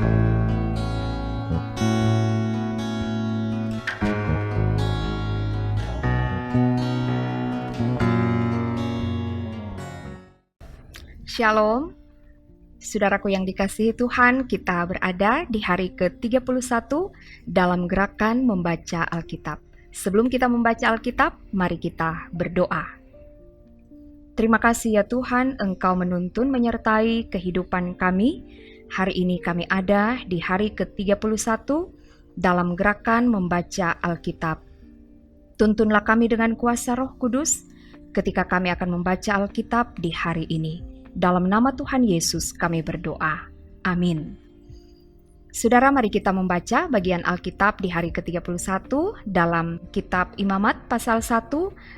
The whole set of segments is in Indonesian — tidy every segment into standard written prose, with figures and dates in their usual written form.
Shalom, saudaraku yang dikasihi Tuhan, kita berada di hari ke-31 dalam gerakan membaca Alkitab. Sebelum kita membaca Alkitab, mari kita berdoa. Terima kasih ya Tuhan, Engkau menuntun menyertai kehidupan kami. Hari ini kami ada di hari ke-31 dalam gerakan membaca Alkitab. Tuntunlah kami dengan kuasa Roh Kudus ketika kami akan membaca Alkitab di hari ini. Dalam nama Tuhan Yesus kami berdoa. Amin. Saudara, mari kita membaca bagian Alkitab di hari ke-31 dalam kitab Imamat pasal 1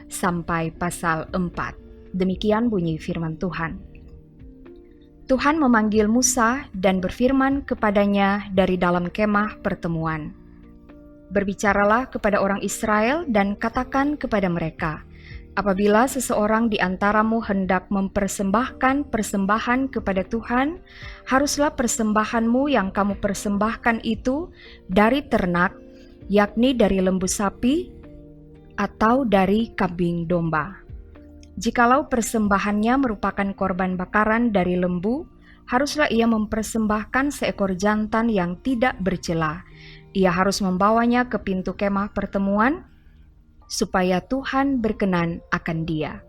sampai pasal 4. Demikian bunyi firman Tuhan. Tuhan memanggil Musa dan berfirman kepadanya dari dalam kemah pertemuan. Berbicaralah kepada orang Israel dan katakan kepada mereka, apabila seseorang di antaramu hendak mempersembahkan persembahan kepada Tuhan, haruslah persembahanmu yang kamu persembahkan itu dari ternak, yakni dari lembu sapi atau dari kambing domba. Jikalau persembahannya merupakan korban bakaran dari lembu, haruslah ia mempersembahkan seekor jantan yang tidak bercela. Ia harus membawanya ke pintu kemah pertemuan, supaya Tuhan berkenan akan dia.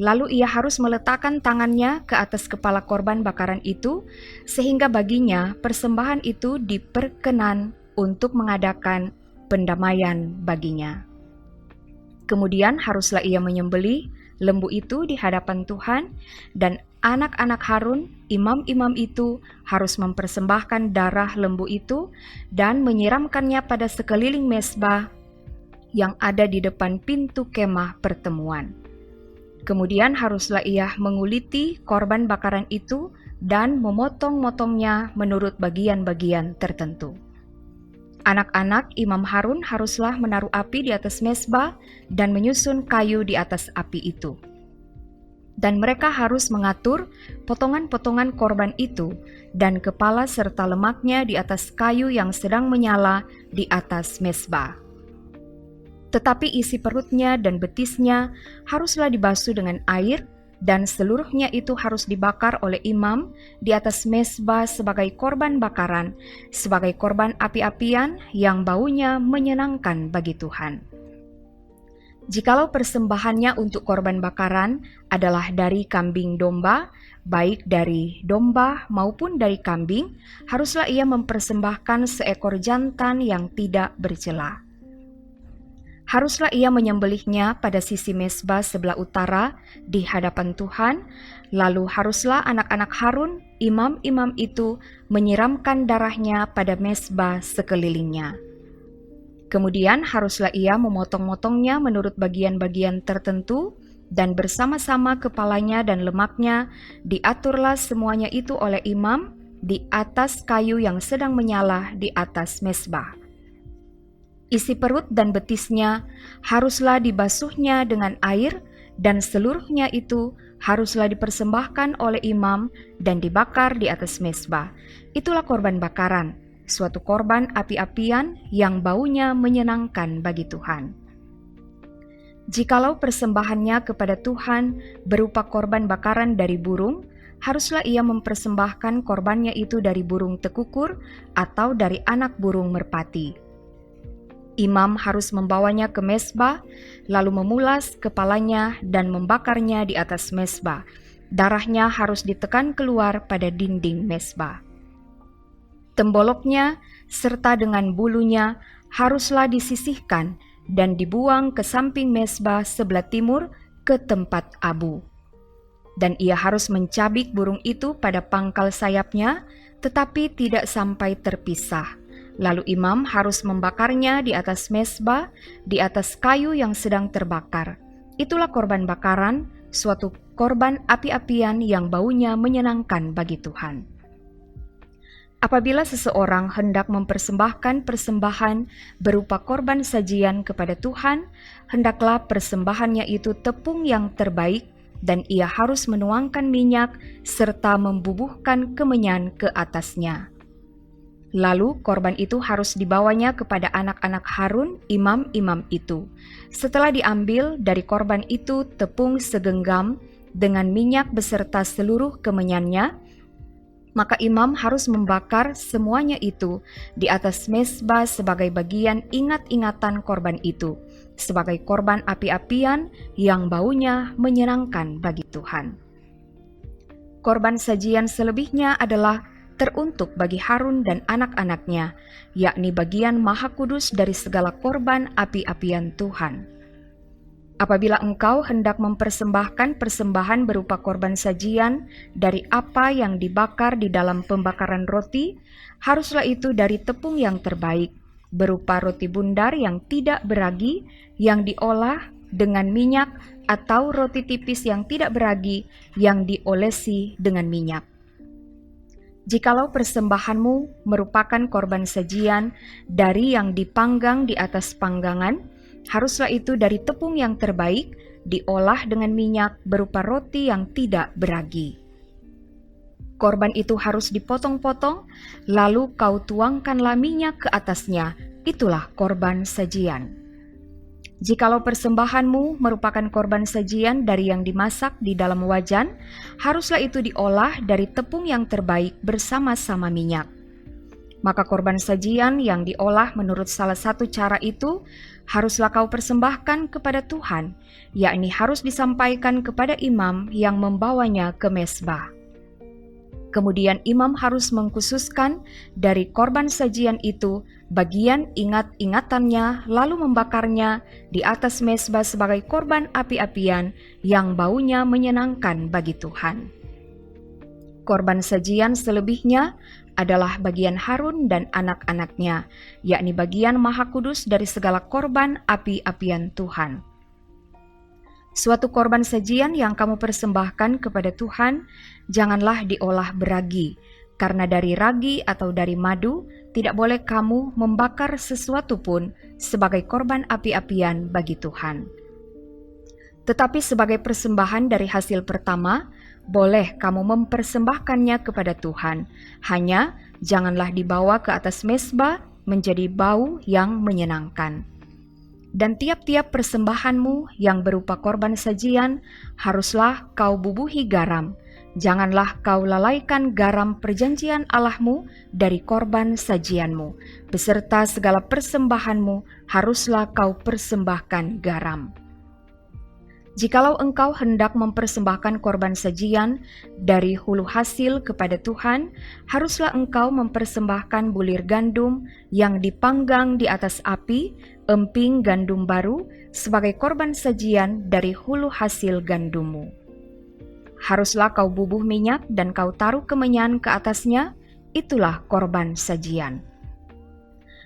Lalu ia harus meletakkan tangannya ke atas kepala korban bakaran itu, sehingga baginya persembahan itu diperkenan untuk mengadakan pendamaian baginya. Kemudian haruslah ia menyembelih lembu itu di hadapan Tuhan, dan anak-anak Harun, imam-imam itu, harus mempersembahkan darah lembu itu dan menyiramkannya pada sekeliling mezbah yang ada di depan pintu kemah pertemuan. Kemudian haruslah ia menguliti korban bakaran itu dan memotong-motongnya menurut bagian-bagian tertentu. Anak-anak Imam Harun haruslah menaruh api di atas mezbah dan menyusun kayu di atas api itu. Dan mereka harus mengatur potongan-potongan korban itu dan kepala serta lemaknya di atas kayu yang sedang menyala di atas mezbah. Tetapi isi perutnya dan betisnya haruslah dibasuh dengan air, dan seluruhnya itu harus dibakar oleh imam di atas mezbah sebagai korban bakaran, sebagai korban api-apian yang baunya menyenangkan bagi Tuhan. Jikalau persembahannya untuk korban bakaran adalah dari kambing domba, baik dari domba maupun dari kambing, haruslah ia mempersembahkan seekor jantan yang tidak bercela. Haruslah ia menyembelihnya pada sisi mezbah sebelah utara di hadapan Tuhan, lalu haruslah anak-anak Harun, imam-imam itu, menyiramkan darahnya pada mezbah sekelilingnya. Kemudian haruslah ia memotong-motongnya menurut bagian-bagian tertentu, dan bersama-sama kepalanya dan lemaknya diaturlah semuanya itu oleh imam di atas kayu yang sedang menyala di atas mezbah. Isi perut dan betisnya haruslah dibasuhnya dengan air, dan seluruhnya itu haruslah dipersembahkan oleh imam dan dibakar di atas mezbah. Itulah korban bakaran, suatu korban api-apian yang baunya menyenangkan bagi Tuhan. Jikalau persembahannya kepada Tuhan berupa korban bakaran dari burung, haruslah ia mempersembahkan korbannya itu dari burung tekukur atau dari anak burung merpati. Imam harus membawanya ke mezbah, lalu memulas kepalanya dan membakarnya di atas mezbah. Darahnya harus ditekan keluar pada dinding mezbah. Temboloknya serta dengan bulunya haruslah disisihkan dan dibuang ke samping mezbah sebelah timur ke tempat abu. Dan ia harus mencabik burung itu pada pangkal sayapnya, tetapi tidak sampai terpisah. Lalu imam harus membakarnya di atas mezbah, di atas kayu yang sedang terbakar. Itulah korban bakaran, suatu korban api-apian yang baunya menyenangkan bagi Tuhan. Apabila seseorang hendak mempersembahkan persembahan berupa korban sajian kepada Tuhan, hendaklah persembahannya itu tepung yang terbaik, dan ia harus menuangkan minyak serta membubuhkan kemenyan ke atasnya. Lalu korban itu harus dibawanya kepada anak-anak Harun, imam-imam itu. Setelah diambil dari korban itu tepung segenggam dengan minyak beserta seluruh kemenyannya, maka imam harus membakar semuanya itu di atas mezbah sebagai bagian ingat-ingatan korban itu, sebagai korban api-apian yang baunya menyenangkan bagi Tuhan. Korban sajian selebihnya adalah teruntuk bagi Harun dan anak-anaknya, yakni bagian maha kudus dari segala korban api-apian Tuhan. Apabila engkau hendak mempersembahkan persembahan berupa korban sajian dari apa yang dibakar di dalam pembakaran roti, haruslah itu dari tepung yang terbaik, berupa roti bundar yang tidak beragi, yang diolah dengan minyak, atau roti tipis yang tidak beragi, yang diolesi dengan minyak. Jikalau persembahanmu merupakan korban sajian dari yang dipanggang di atas panggangan, haruslah itu dari tepung yang terbaik, diolah dengan minyak berupa roti yang tidak beragi. Korban itu harus dipotong-potong, lalu kau tuangkanlah minyak ke atasnya, itulah korban sajian. Jikalau persembahanmu merupakan korban sajian dari yang dimasak di dalam wajan, haruslah itu diolah dari tepung yang terbaik bersama-sama minyak. Maka korban sajian yang diolah menurut salah satu cara itu, haruslah kau persembahkan kepada Tuhan, yakni harus disampaikan kepada imam yang membawanya ke mezbah. Kemudian imam harus mengkhususkan dari korban sajian itu bagian ingat-ingatannya, lalu membakarnya di atas mezbah sebagai korban api-apian yang baunya menyenangkan bagi Tuhan. Korban sajian selebihnya adalah bagian Harun dan anak-anaknya, yakni bagian maha kudus dari segala korban api-apian Tuhan. Suatu korban sajian yang kamu persembahkan kepada Tuhan, janganlah diolah beragi, karena dari ragi atau dari madu tidak boleh kamu membakar sesuatu pun sebagai korban api-apian bagi Tuhan. Tetapi sebagai persembahan dari hasil pertama, boleh kamu mempersembahkannya kepada Tuhan, hanya janganlah dibawa ke atas mezbah menjadi bau yang menyenangkan. Dan tiap-tiap persembahanmu yang berupa korban sajian, haruslah kau bubuhi garam. Janganlah kau lalaikan garam perjanjian Allahmu dari korban sajianmu. Beserta segala persembahanmu, haruslah kau persembahkan garam. Jikalau engkau hendak mempersembahkan korban sajian dari hulu hasil kepada Tuhan, haruslah engkau mempersembahkan bulir gandum yang dipanggang di atas api, emping gandum baru, sebagai korban sajian dari hulu hasil gandummu. Haruslah kau bubuh minyak dan kau taruh kemenyan ke atasnya, itulah korban sajian.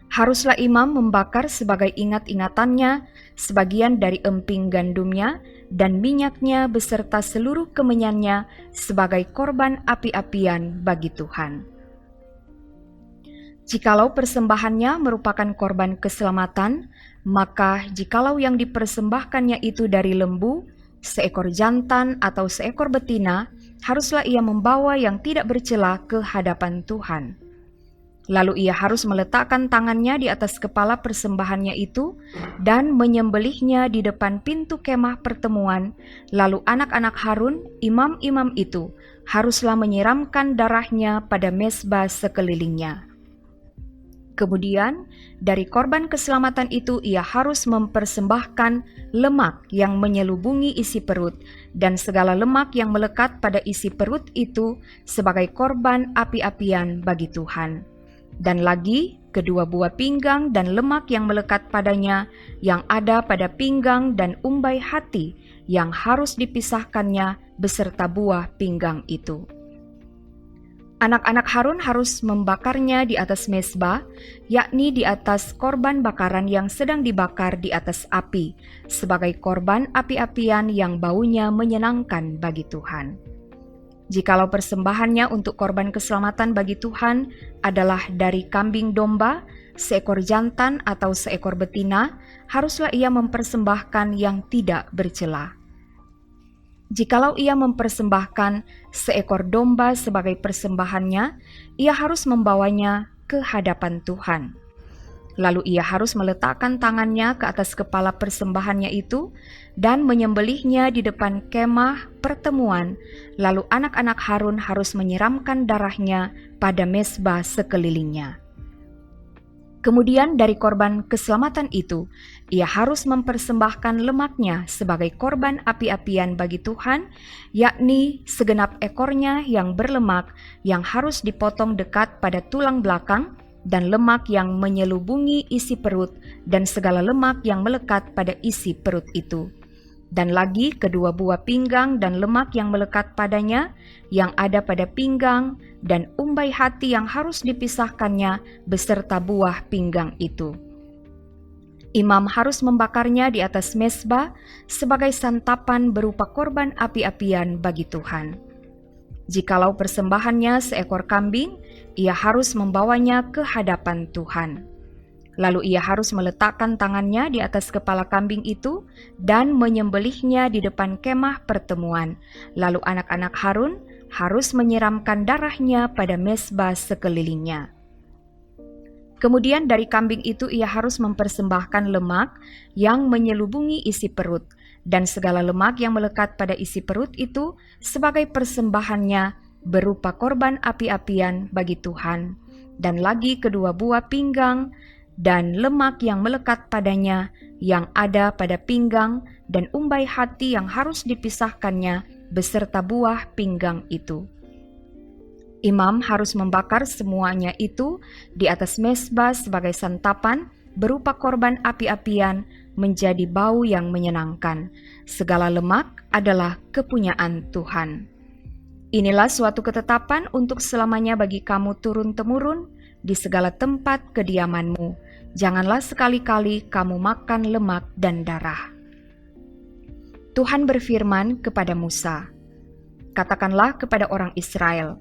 Haruslah imam membakar sebagai ingat-ingatannya sebagian dari emping gandumnya dan minyaknya beserta seluruh kemenyannya sebagai korban api-apian bagi Tuhan. Jikalau persembahannya merupakan korban keselamatan, maka jikalau yang dipersembahkannya itu dari lembu, seekor jantan atau seekor betina, haruslah ia membawa yang tidak bercela ke hadapan Tuhan. Lalu ia harus meletakkan tangannya di atas kepala persembahannya itu dan menyembelihnya di depan pintu kemah pertemuan. Lalu anak-anak Harun, imam-imam itu, haruslah menyiramkan darahnya pada mezbah sekelilingnya. Kemudian dari korban keselamatan itu ia harus mempersembahkan lemak yang menyelubungi isi perut dan segala lemak yang melekat pada isi perut itu sebagai korban api-apian bagi Tuhan. Dan lagi kedua buah pinggang dan lemak yang melekat padanya yang ada pada pinggang dan umbai hati yang harus dipisahkannya beserta buah pinggang itu. Anak-anak Harun harus membakarnya di atas mezbah, yakni di atas korban bakaran yang sedang dibakar di atas api, sebagai korban api-apian yang baunya menyenangkan bagi Tuhan. Jikalau persembahannya untuk korban keselamatan bagi Tuhan adalah dari kambing domba, seekor jantan atau seekor betina, haruslah ia mempersembahkan yang tidak bercela. Jikalau ia mempersembahkan seekor domba sebagai persembahannya, ia harus membawanya ke hadapan Tuhan. Lalu ia harus meletakkan tangannya ke atas kepala persembahannya itu dan menyembelihnya di depan kemah pertemuan. Lalu anak-anak Harun harus menyiramkan darahnya pada mezbah sekelilingnya. Kemudian dari korban keselamatan itu, ia harus mempersembahkan lemaknya sebagai korban api-apian bagi Tuhan, yakni segenap ekornya yang berlemak yang harus dipotong dekat pada tulang belakang, dan lemak yang menyelubungi isi perut, dan segala lemak yang melekat pada isi perut itu. Dan lagi kedua buah pinggang dan lemak yang melekat padanya, yang ada pada pinggang, dan umbai hati yang harus dipisahkannya beserta buah pinggang itu. Imam harus membakarnya di atas mezbah sebagai santapan berupa korban api-apian bagi Tuhan. Jikalau persembahannya seekor kambing, ia harus membawanya ke hadapan Tuhan. Lalu ia harus meletakkan tangannya di atas kepala kambing itu dan menyembelihnya di depan kemah pertemuan. Lalu anak-anak Harun harus menyiramkan darahnya pada mezbah sekelilingnya. Kemudian dari kambing itu ia harus mempersembahkan lemak yang menyelubungi isi perut, dan segala lemak yang melekat pada isi perut itu sebagai persembahannya berupa korban api-apian bagi Tuhan, dan lagi kedua buah pinggang dan lemak yang melekat padanya yang ada pada pinggang, dan umbai hati yang harus dipisahkannya beserta buah pinggang itu. Imam harus membakar semuanya itu di atas mezbah sebagai santapan berupa korban api-apian menjadi bau yang menyenangkan. Segala lemak adalah kepunyaan Tuhan. Inilah suatu ketetapan untuk selamanya bagi kamu turun-temurun di segala tempat kediamanmu. Janganlah sekali-kali kamu makan lemak dan darah. Tuhan berfirman kepada Musa, "Katakanlah kepada orang Israel,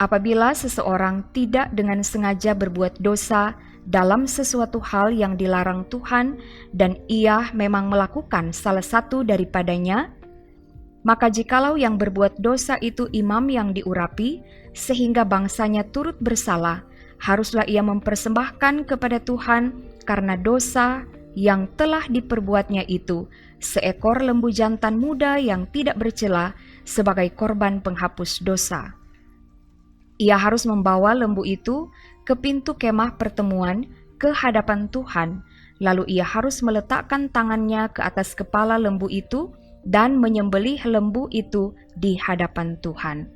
apabila seseorang tidak dengan sengaja berbuat dosa dalam sesuatu hal yang dilarang Tuhan, dan ia memang melakukan salah satu daripadanya, maka jikalau yang berbuat dosa itu imam yang diurapi, sehingga bangsanya turut bersalah, haruslah ia mempersembahkan kepada Tuhan karena dosa yang telah diperbuatnya itu seekor lembu jantan muda yang tidak bercela sebagai korban penghapus dosa. Ia harus membawa lembu itu ke pintu kemah pertemuan ke hadapan Tuhan, lalu ia harus meletakkan tangannya ke atas kepala lembu itu dan menyembelih lembu itu di hadapan Tuhan.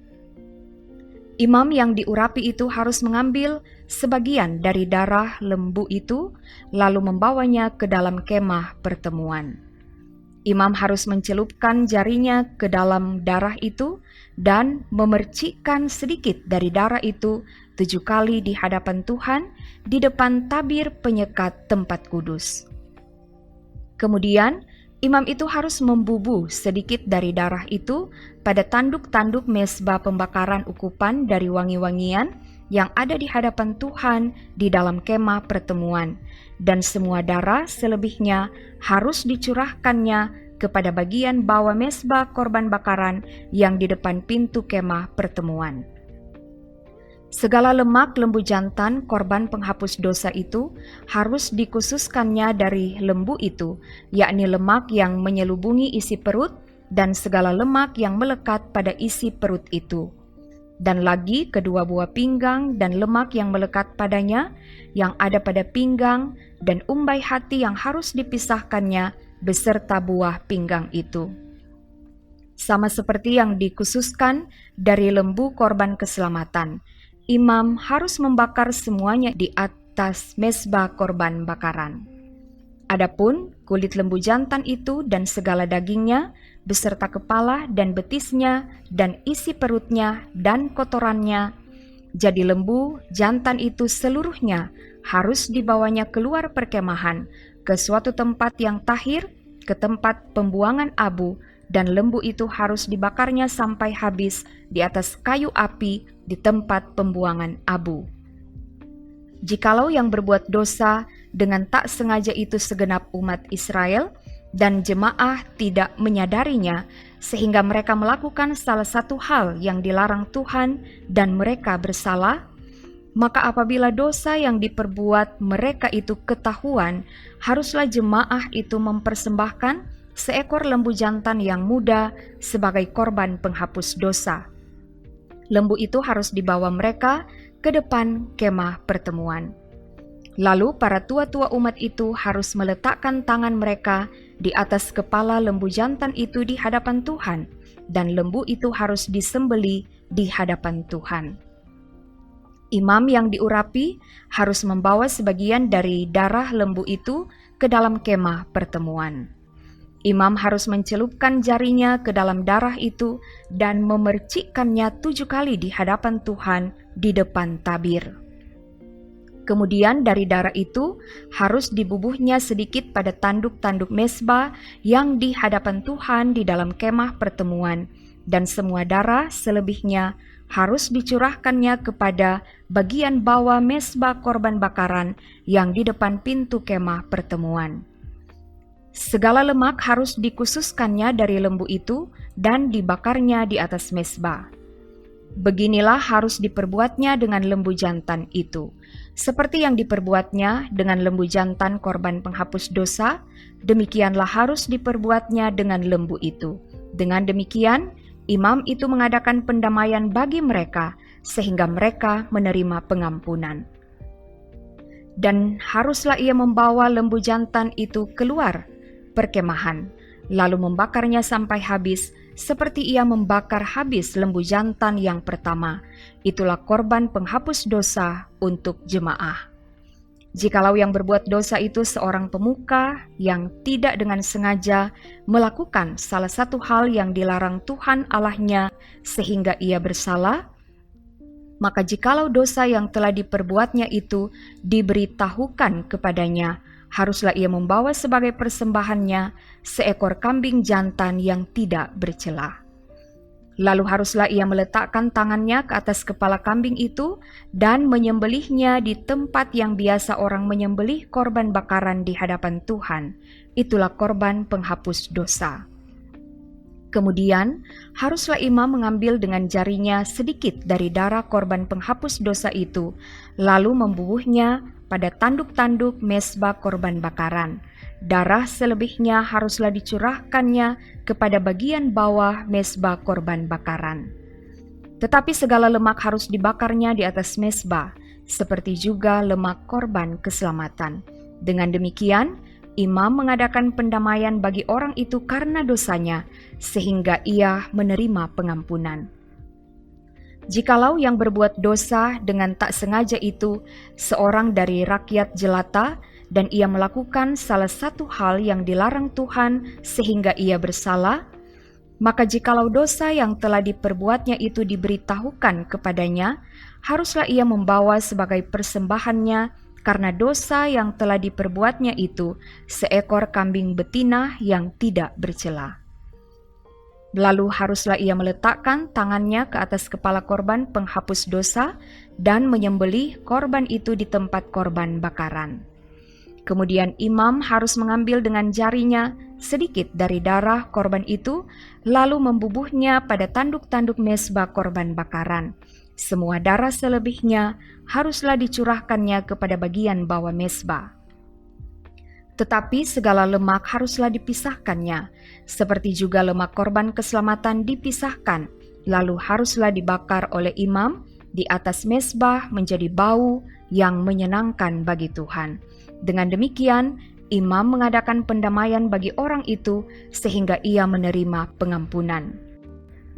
Imam yang diurapi itu harus mengambil sebagian dari darah lembu itu, lalu membawanya ke dalam kemah pertemuan. Imam harus mencelupkan jarinya ke dalam darah itu dan memercikkan sedikit dari darah itu 7 kali di hadapan Tuhan di depan tabir penyekat tempat kudus. Kemudian imam itu harus membubuh sedikit dari darah itu pada tanduk-tanduk mezbah pembakaran ukupan dari wangi-wangian yang ada di hadapan Tuhan di dalam kemah pertemuan, dan semua darah selebihnya harus dicurahkannya kepada bagian bawah mezbah korban bakaran yang di depan pintu kemah pertemuan. Segala lemak lembu jantan korban penghapus dosa itu harus dikhususkannya dari lembu itu, yakni lemak yang menyelubungi isi perut dan segala lemak yang melekat pada isi perut itu. Dan lagi kedua buah pinggang dan lemak yang melekat padanya yang ada pada pinggang, dan umbai hati yang harus dipisahkannya beserta buah pinggang itu. Sama seperti yang dikhususkan dari lembu korban keselamatan, imam harus membakar semuanya di atas mezbah korban bakaran. Adapun kulit lembu jantan itu dan segala dagingnya, beserta kepala dan betisnya dan isi perutnya dan kotorannya, jadi lembu jantan itu seluruhnya harus dibawanya keluar perkemahan ke suatu tempat yang tahir, ke tempat pembuangan abu, dan lembu itu harus dibakarnya sampai habis di atas kayu api di tempat pembuangan abu. Jikalau yang berbuat dosa dengan tak sengaja itu segenap umat Israel, dan jemaah tidak menyadarinya, sehingga mereka melakukan salah satu hal yang dilarang Tuhan dan mereka bersalah, Maka apabila dosa yang diperbuat mereka itu ketahuan, haruslah jemaah itu mempersembahkan seekor lembu jantan yang muda sebagai korban penghapus dosa. Lembu itu harus dibawa mereka ke depan kemah pertemuan. Lalu para tua-tua umat itu harus meletakkan tangan mereka di atas kepala lembu jantan itu di hadapan Tuhan, dan lembu itu harus disembelih di hadapan Tuhan. Imam yang diurapi harus membawa sebagian dari darah lembu itu ke dalam kemah pertemuan. Imam harus mencelupkan jarinya ke dalam darah itu dan memercikkannya 7 kali di hadapan Tuhan di depan tabir. Kemudian dari darah itu harus dibubuhnya sedikit pada tanduk-tanduk mezbah yang di hadapan Tuhan di dalam kemah pertemuan, dan semua darah selebihnya harus dicurahkannya kepada bagian bawah mezbah korban bakaran yang di depan pintu kemah pertemuan. Segala lemak harus dikhususkannya dari lembu itu dan dibakarnya di atas mezbah. Beginilah harus diperbuatnya dengan lembu jantan itu. Seperti yang diperbuatnya dengan lembu jantan korban penghapus dosa, demikianlah harus diperbuatnya dengan lembu itu. Dengan demikian, imam itu mengadakan pendamaian bagi mereka, sehingga mereka menerima pengampunan. Dan haruslah ia membawa lembu jantan itu keluar perkemahan, lalu membakarnya sampai habis, seperti ia membakar habis lembu jantan yang pertama. Itulah korban penghapus dosa untuk jemaah. Jikalau yang berbuat dosa itu seorang pemuka yang tidak dengan sengaja melakukan salah satu hal yang dilarang Tuhan Allahnya sehingga ia bersalah, maka jikalau dosa yang telah diperbuatnya itu diberitahukan kepadanya, haruslah ia membawa sebagai persembahannya seekor kambing jantan yang tidak bercela. Lalu haruslah ia meletakkan tangannya ke atas kepala kambing itu dan menyembelihnya di tempat yang biasa orang menyembelih korban bakaran di hadapan Tuhan. Itulah korban penghapus dosa. Kemudian haruslah imam mengambil dengan jarinya sedikit dari darah korban penghapus dosa itu, lalu membubuhnya pada tanduk-tanduk mezbah korban bakaran. Darah selebihnya haruslah dicurahkannya kepada bagian bawah mezbah korban bakaran. Tetapi segala lemak harus dibakarnya di atas mezbah, seperti juga lemak korban keselamatan. Dengan demikian, imam mengadakan pendamaian bagi orang itu karena dosanya, sehingga ia menerima pengampunan. Jikalau yang berbuat dosa dengan tak sengaja itu seorang dari rakyat jelata, dan ia melakukan salah satu hal yang dilarang Tuhan sehingga ia bersalah, maka jikalau dosa yang telah diperbuatnya itu diberitahukan kepadanya, haruslah ia membawa sebagai persembahannya karena dosa yang telah diperbuatnya itu seekor kambing betina yang tidak bercela. Lalu haruslah ia meletakkan tangannya ke atas kepala korban penghapus dosa dan menyembelih korban itu di tempat korban bakaran. Kemudian imam harus mengambil dengan jarinya sedikit dari darah korban itu, lalu membubuhnya pada tanduk-tanduk mezbah korban bakaran. Semua darah selebihnya haruslah dicurahkannya kepada bagian bawah mezbah. Tetapi segala lemak haruslah dipisahkannya, seperti juga lemak korban keselamatan dipisahkan, lalu haruslah dibakar oleh imam di atas mezbah menjadi bau yang menyenangkan bagi Tuhan. Dengan demikian, imam mengadakan pendamaian bagi orang itu sehingga ia menerima pengampunan.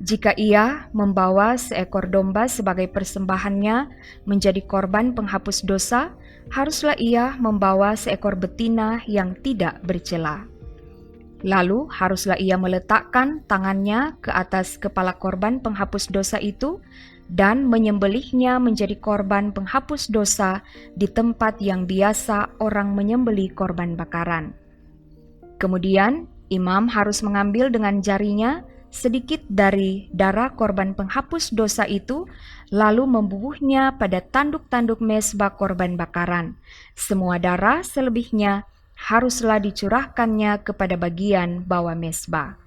Jika ia membawa seekor domba sebagai persembahannya menjadi korban penghapus dosa, haruslah ia membawa seekor betina yang tidak bercela. Lalu haruslah ia meletakkan tangannya ke atas kepala korban penghapus dosa itu dan menyembelihnya menjadi korban penghapus dosa di tempat yang biasa orang menyembelih korban bakaran. Kemudian imam harus mengambil dengan jarinya sedikit dari darah korban penghapus dosa itu, lalu membubuhnya pada tanduk-tanduk mezbah korban bakaran. Semua darah selebihnya haruslah dicurahkannya kepada bagian bawah mezbah.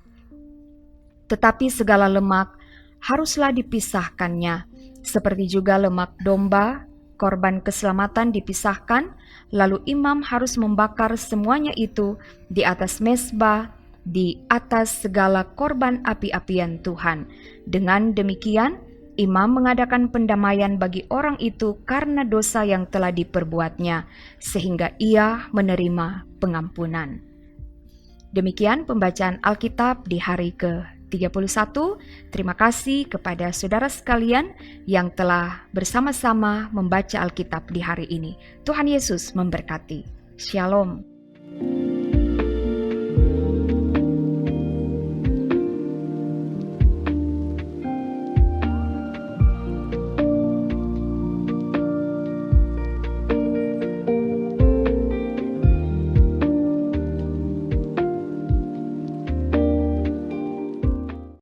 Tetapi segala lemak haruslah dipisahkannya, seperti juga lemak domba, korban keselamatan dipisahkan, lalu imam harus membakar semuanya itu di atas mezbah, di atas segala korban api-apian Tuhan. Dengan demikian, imam mengadakan pendamaian bagi orang itu karena dosa yang telah diperbuatnya, sehingga ia menerima pengampunan. Demikian pembacaan Alkitab di hari ke-31. Terima kasih kepada saudara sekalian yang telah bersama-sama membaca Alkitab di hari ini. Tuhan Yesus memberkati. Shalom.